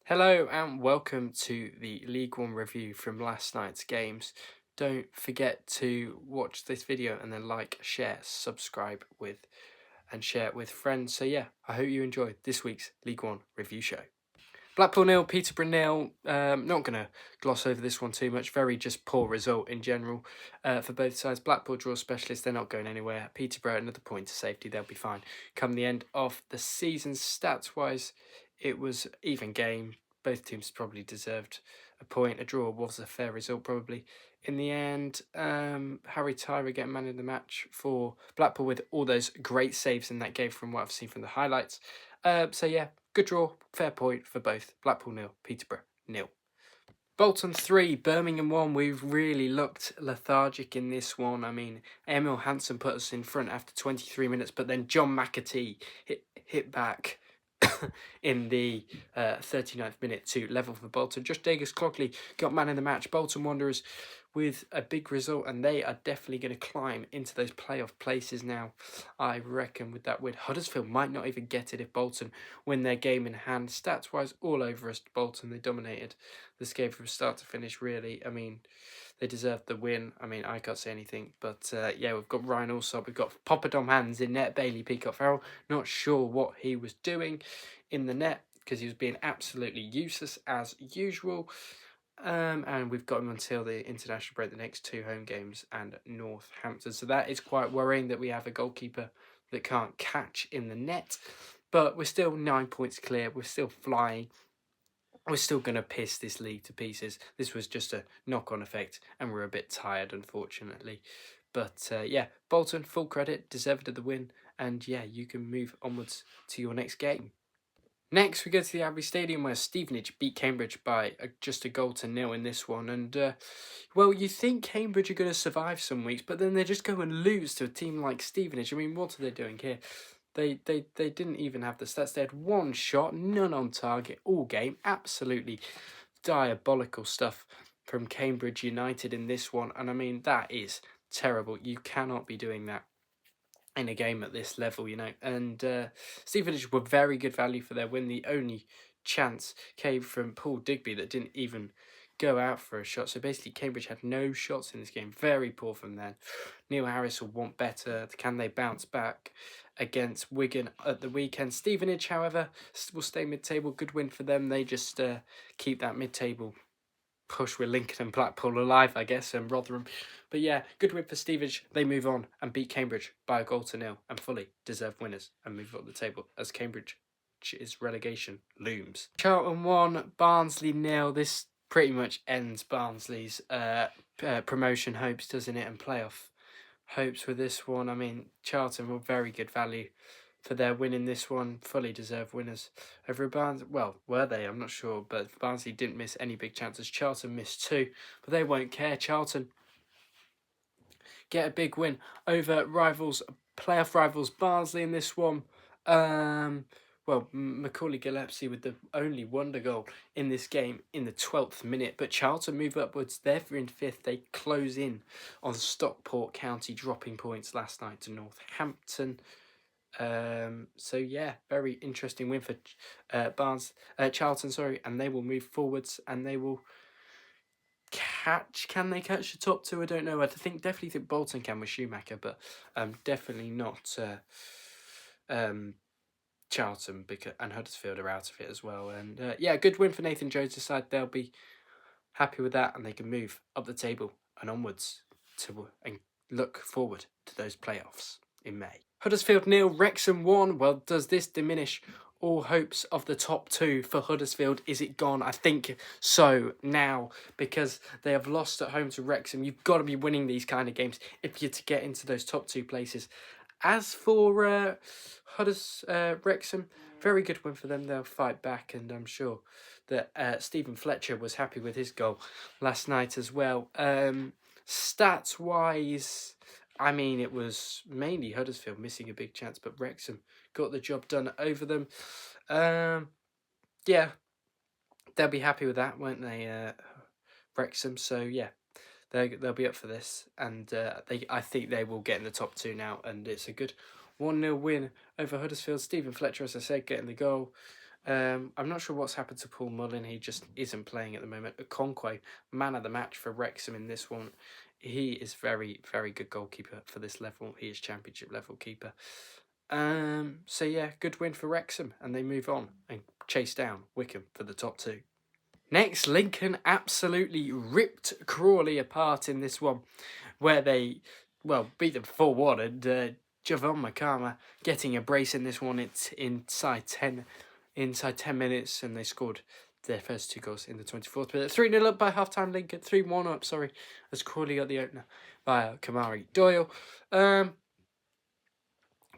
Hello and welcome to the League One review from last night's games. Don't forget to watch this video and then like, share, subscribe and share it with friends. So yeah, I hope you enjoyed this week's League One review show. Blackpool 0, Peterborough 0. Not going to gloss over this one too much. Very just poor result in general for both sides. Blackpool draw specialists, they're not going anywhere. Peterborough, another point to safety, they'll be fine. Come the end of the season, stats-wise, it was even game. Both teams probably deserved a point. A draw was a fair result, probably. In the end, Harry Tyra getting man of the match for Blackpool with all those great saves in that game from what I've seen from the highlights. So yeah, good draw, fair point for both. Blackpool 0, Peterborough 0. Bolton 3, Birmingham 1. We've really looked lethargic in this one. I mean, Emil Hansen put us in front after 23 minutes, but then John McAtee hit back in the 39th minute to level for Bolton. Josh Davis-Clockley got man of the match. Bolton Wanderers with a big result, and they are definitely going to climb into those playoff places now, I reckon, with that win. Huddersfield might not even get it if Bolton win their game in hand. Stats-wise, all over us, Bolton. They dominated this game from start to finish, really. I mean, they deserved the win. I mean, I can't say anything. But, yeah, we've got Ryan Allsop. We've got Poppadom Hands in net. Bailey Peacock-Farrell. Not sure what he was doing in the net because he was being absolutely useless as usual. And we've got him until the international break, the next two home games, and Northampton. So that is quite worrying that we have a goalkeeper that can't catch in the net. But we're still 9 points clear. We're still flying. We're still going to piss this league to pieces. This was just a knock-on effect, and we're a bit tired, unfortunately. But, yeah, Bolton, full credit, deserved of the win. And, yeah, you can move onwards to your next game. Next, we go to the Abbey Stadium where Stevenage beat Cambridge by just a goal to nil in this one. And, well, you think Cambridge are going to survive some weeks, but then they just go and lose to a team like Stevenage. I mean, what are they doing here? They didn't even have the stats. They had one shot, none on target, all game. Absolutely diabolical stuff from Cambridge United in this one. And, I mean, that is terrible. You cannot be doing that in a game at this level, you know. And Stevenage were very good value for their win. The only chance came from Paul Digby that didn't even go out for a shot. So basically Cambridge had no shots in this game. Very poor from them. Neil Harris will want better. Can they bounce back against Wigan at the weekend? Stevenage, however, will stay mid-table. Good win for them. They just keep that mid-table push with Lincoln and Blackpool alive, I guess, and Rotherham. But yeah, good win for Stevenage. They move on and beat Cambridge by a goal to nil and fully deserved winners and move up the table as Cambridge's relegation looms. Charlton 1, Barnsley 0. This pretty much ends Barnsley's promotion hopes, doesn't it, and playoff hopes with this one. I mean, Charlton were very good value for their win in this one. Fully deserved winners over Barnsley. Well, were they? I'm not sure, but Barnsley didn't miss any big chances. Charlton missed two, but they won't care. Charlton get a big win over playoff rivals Barnsley in this one. Well, Macaulay Gillespie with the only wonder goal in this game in the 12th minute. But Charlton move upwards. They're in 5th. They close in on Stockport County, dropping points last night to Northampton. So yeah, very interesting win for Charlton, and they will move forwards and they will can they catch the top two? I don't know. Definitely think Bolton can with Schumacher, but definitely not Charlton and Huddersfield are out of it as well. And yeah, good win for Nathan Jones' side. They'll be happy with that and they can move up the table and onwards and look forward to those playoffs in May. Huddersfield 0, Wrexham 1. Well, does this diminish all hopes of the top two for Huddersfield? Is it gone? I think so now, because they have lost at home to Wrexham. You've got to be winning these kind of games if you're to get into those top two places. As for Wrexham, very good win for them. They'll fight back, and I'm sure that Stephen Fletcher was happy with his goal last night as well. Stats-wise, I mean, it was mainly Huddersfield missing a big chance, but Wrexham got the job done over them. Yeah, they'll be happy with that, won't they, Wrexham? So, yeah, they'll be up for this, and I think they will get in the top two now, and it's a good 1-0 win over Huddersfield. Stephen Fletcher, as I said, getting the goal. I'm not sure what's happened to Paul Mullin. He just isn't playing at the moment. Okonkwo, man of the match for Wrexham in this one. He is very, very good goalkeeper for this level. He is championship level keeper. So yeah, good win for Wrexham, and they move on and chase down Wycombe for the top 2. Next, Lincoln absolutely ripped Crawley apart in this one, where they, beat them 4-1, and Javon Makama getting a brace in this one. It's inside 10 minutes, and they scored their first 2 goals in the 24th minute. 3-0 up by half-time, Lincoln. 3-1 up, as Crawley got the opener by Kamari Doyle.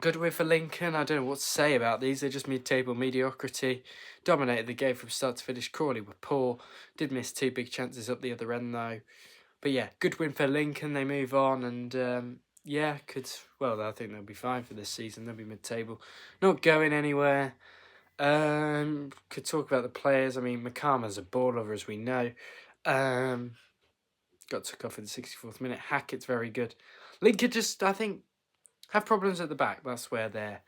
Good win for Lincoln. I don't know what to say about these. They're just mid-table mediocrity. Dominated the game from start to finish. Crawley were poor. Did miss 2 big chances up the other end, though. But yeah, good win for Lincoln. They move on, and I think they'll be fine for this season. They'll be mid-table. Not going anywhere. Could talk about the players. I mean, Makama's a baller, as we know. Got took off in the 64th minute. Hackett's very good. Lincoln just, I think, have problems at the back. That's where their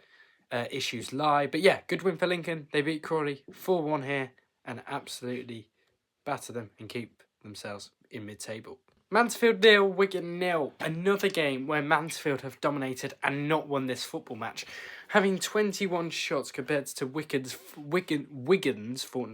issues lie. But yeah, good win for Lincoln. They beat Crawley 4-1 here and absolutely batter them and keep themselves in mid-table. Mansfield 0, Wigan 0. Another game where Mansfield have dominated and not won this football match, having 21 shots compared to Wigan's 4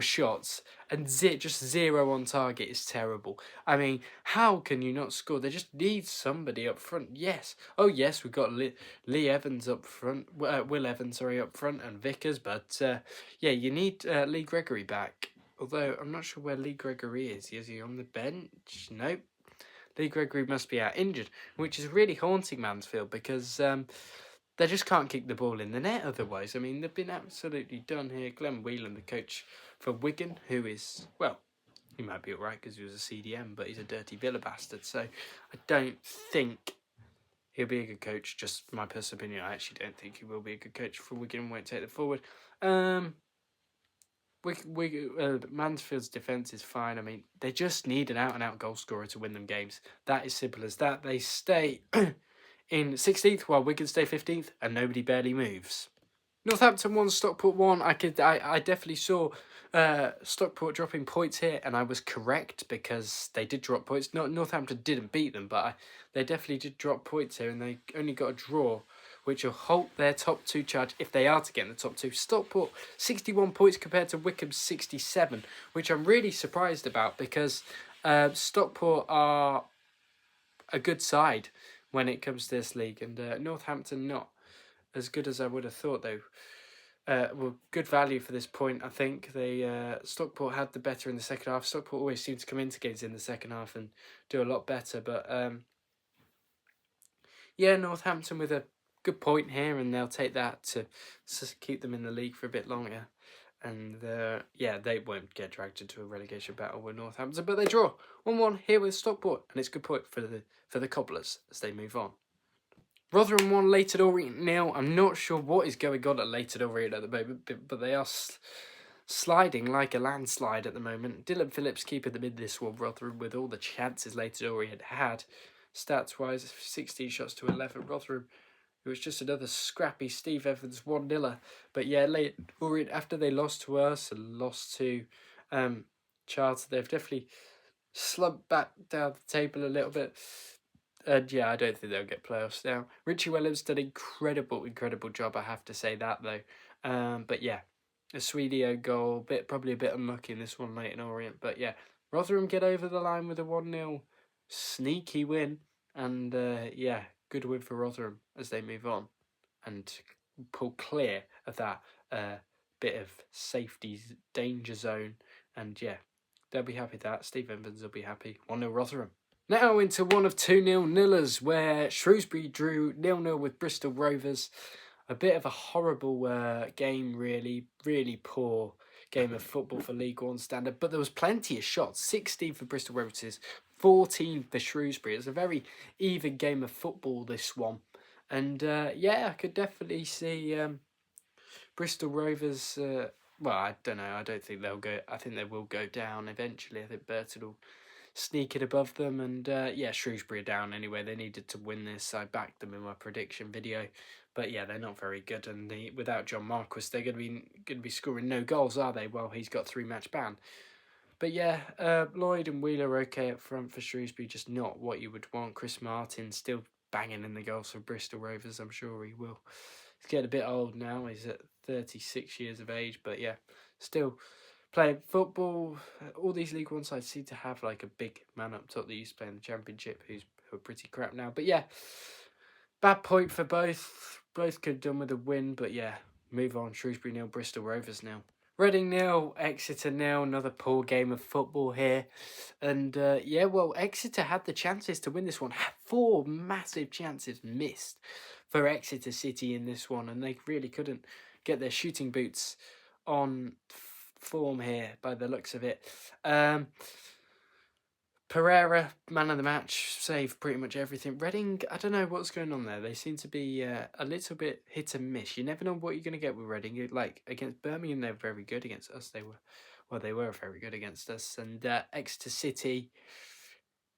shots, and just 0 on target is terrible. I mean, how can you not score? They just need somebody up front. Yes. Oh, yes, we've got Lee Evans up front, Will Evans, up front, and Vickers, but you need Lee Gregory back. Although, I'm not sure where Lee Gregory is. Is he on the bench? Nope. Lee Gregory must be out injured, which is really haunting Mansfield because they just can't kick the ball in the net otherwise. I mean, they've been absolutely done here. Glenn Whelan, the coach for Wigan, who is, he might be alright because he was a CDM, but he's a dirty Villa bastard. So I don't think he'll be a good coach. Just my personal opinion. I actually don't think he will be a good coach for Wigan. Won't take them forward. Mansfield's defence is fine. I mean, they just need an out-and-out goal scorer to win them games. That is simple as that. They stay in 16th while Wigan stay 15th, and nobody barely moves. Northampton 1, Stockport 1. I definitely saw Stockport dropping points here, and I was correct because they did drop points. Northampton didn't beat them, but they definitely did drop points here, and they only got a draw, which will halt their top 2 charge if they are to get in the top 2. Stockport, 61 points compared to Wycombe's 67, which I'm really surprised about because Stockport are a good side when it comes to this league, and Northampton not as good as I would have thought, though. Good value for this point, I think. Stockport had the better in the second half. Stockport always seem to come into games in the second half and do a lot better, but Northampton with a good point here, and they'll take that to keep them in the league for a bit longer. And they won't get dragged into a relegation battle with Northampton, but they draw 1-1 here with Stockport, and it's a good point for the Cobblers as they move on. Rotherham 1, Leyton Orient 0. I'm not sure what is going on at Leyton Orient at the moment, but they are sliding like a landslide at the moment. Dylan Phillips keeping them in this one, Rotherham, with all the chances Leyton Orient had. Stats-wise, 16 shots to 11. Rotherham, it was just another scrappy Steve Evans 1-0. But yeah, Leyton Orient, after they lost to us and lost to Charlton, they've definitely slumped back down the table a little bit. And I don't think they'll get playoffs now. Richie Williams done an incredible job, I have to say that, though. But yeah, a Swedio goal, probably a bit unlucky in this one, Leyton Orient. But yeah, Rotherham get over the line with a 1-0 sneaky win. And good win for Rotherham as they move on and pull clear of that bit of safety danger zone. And yeah, they'll be happy with that. Steve Evans will be happy. 1-0 Rotherham. Now into one of 2 0-0ers where Shrewsbury drew 0-0 with Bristol Rovers. A bit of a horrible game, really. Really poor game of football for League One standard. But there was plenty of shots. 16 for Bristol Rovers, 14 for Shrewsbury. It's a very even game of football, this one. And I could definitely see Bristol Rovers... I don't know. I don't think they'll go... I think they will go down eventually. I think Burton will sneak it above them, and Shrewsbury are down anyway. They needed to win this. I backed them in my prediction video, But yeah, they're not very good, and without John Marquis, they're going to be scoring no goals, are they? Well, he's got 3-match ban. But yeah, Lloyd and Wheeler okay up front for Shrewsbury, just not what you would want. Chris Martin still banging in the goals for Bristol Rovers. I'm sure he will. He's getting a bit old now. He's at 36 years of age, but yeah, still playing football. All these League One sides seem to have like a big man up top that used to play in the Championship, who are pretty crap now. But yeah, bad point for both. Both could have done with a win, but yeah, move on. Shrewsbury 0, Bristol Rovers 0. Reading 0, Exeter 0. Another poor game of football here. And yeah, well, Exeter had the chances to win this one. Had 4 massive chances missed for Exeter City in this one, and they really couldn't get their shooting boots on form here by the looks of it. Pereira, man of the match, saved pretty much everything. Reading, I don't know what's going on there. They seem to be a little bit hit and miss. You never know what you're going to get with Reading. Like, against Birmingham, they were very good. Against us, they were very good against us. And Exeter City,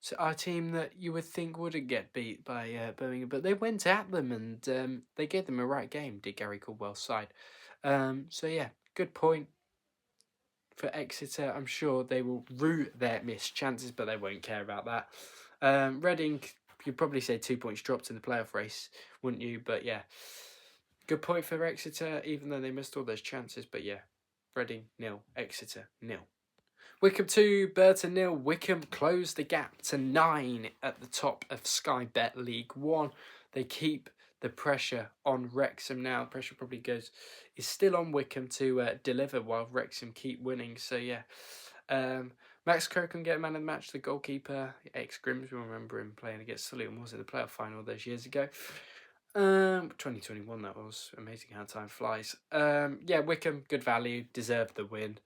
so our team that you would think wouldn't get beat by Birmingham, but they went at them and they gave them a right game, did Gary Caldwell's side. So yeah, good point for Exeter. I'm sure they will rue their missed chances, but they won't care about that. Reading, you'd probably say 2 points dropped in the playoff race, wouldn't you? But yeah, good point for Exeter, even though they missed all those chances. But yeah, Reading 0, Exeter 0. Wickham 2, Burton 0. Wickham closed the gap to 9 at the top of Sky Bet League 1. They keep the pressure on Wrexham now. Pressure probably is still on Wickham to deliver while Wrexham keep winning. So yeah, Max Crocombe get man of the match. The goalkeeper, ex-Grimsby, remember him playing against Sutton, was it the playoff final those years ago? 2021 that was. Amazing how time flies. Yeah, Wickham, good value, deserved the win.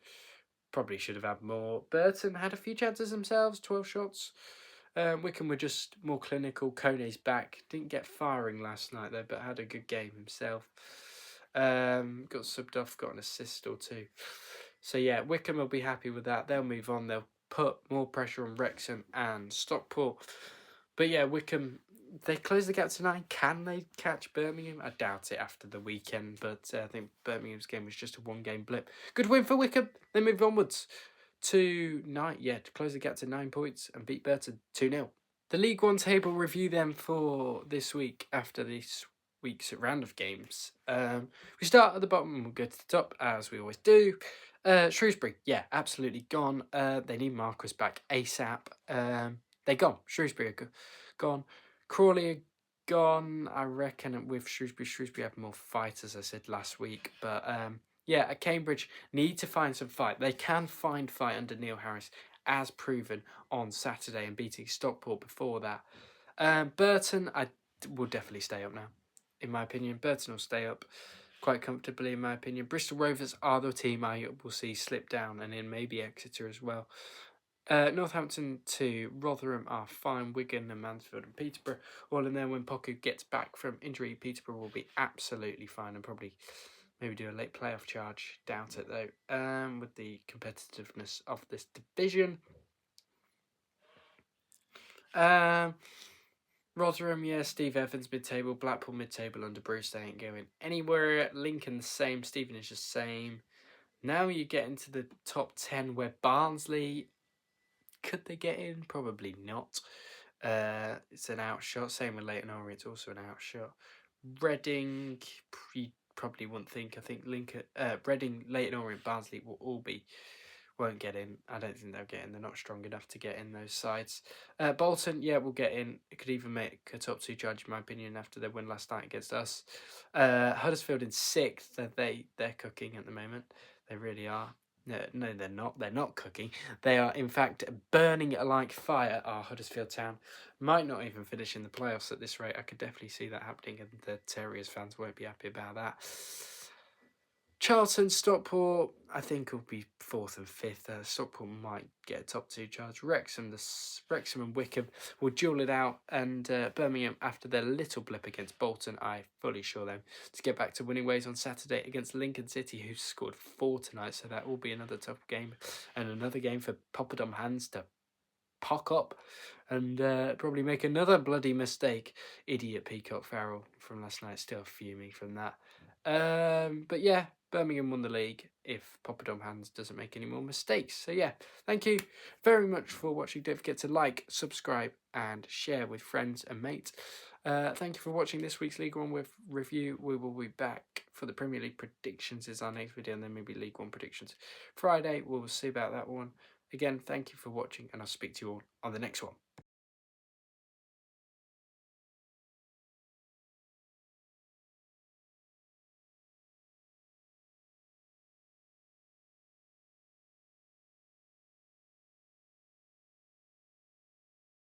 Probably should have had more. Burton had a few chances themselves, 12 shots. Wickham were just more clinical. Kone's back. Didn't get firing last night though, but had a good game himself. Got subbed off, got an assist or two. So yeah, Wickham will be happy with that. They'll move on. They'll put more pressure on Wrexham and Stockport. But yeah, Wickham, they close the gap to 9. Can they catch Birmingham? I doubt it after the weekend, but I think Birmingham's game was just a 1-game blip. Good win for Wickham. They move onwards to 9. Yeah, to close the gap to 9 points and beat Burton 2-0. The League One table review then for this week after this week's round of games. We start at the bottom and we'll go to the top as we always do. Shrewsbury, yeah, absolutely gone. They need Marquis back ASAP. They're gone. Shrewsbury are gone. Crawley are gone. I reckon with Shrewsbury have more fight, as I said last week. But yeah, at Cambridge, need to find some fight. They can find fight under Neil Harris, as proven on Saturday and beating Stockport before that. Burton, I will definitely stay up now, in my opinion. Burton will stay up quite comfortably, in my opinion. Bristol Rovers are the team I will see slip down, and then maybe Exeter as well. Northampton 2, Rotherham are fine, Wigan and Mansfield and Peterborough all in there. When Poku gets back from injury, Peterborough will be absolutely fine and probably maybe do a late playoff charge. Doubt it though, with the competitiveness of this division. Rotherham, yeah, Steve Evans mid-table, Blackpool mid-table under Bruce, they ain't going anywhere. Lincoln the same, Stevenage the same. Now you get into the top 10 where Barnsley, could they get in? Probably not. It's an outshot. Same with Leyton Orient, it's also an outshot. Reading, you probably wouldn't think. I think Reading, Leyton Orient, Barnsley will won't get in. I don't think they'll get in. They're not strong enough to get in those sides. Bolton, yeah, will get in. It could even make a top 2 charge, in my opinion, after their win last night against us. Huddersfield in 6th. They're cooking at the moment. They really are. No, they're not. They're not cooking. They are, in fact, burning like fire. Our Huddersfield Town might not even finish in the playoffs at this rate. I could definitely see that happening, and the Terriers fans won't be happy about that. Charlton, Stockport, I think will be 4th and 5th. Stockport might get a top 2 charge. Wrexham and Wickham will duel it out, and Birmingham, after their little blip against Bolton, I fully sure them to get back to winning ways on Saturday against Lincoln City, who scored 4 tonight, so that will be another tough game, and another game for Poppadom Hands to pock up and probably make another bloody mistake. Idiot Peacock Farrell from last night, still fuming from that. But yeah, Birmingham won the league if Poppadom Hands doesn't make any more mistakes. So yeah, thank you very much for watching. Don't forget to like, subscribe and share with friends and mates. Thank you for watching this week's League One review. We will be back for the Premier League predictions is our next video, and then maybe League One predictions Friday. We'll see about that one. Again, thank you for watching, and I'll speak to you all on the next one.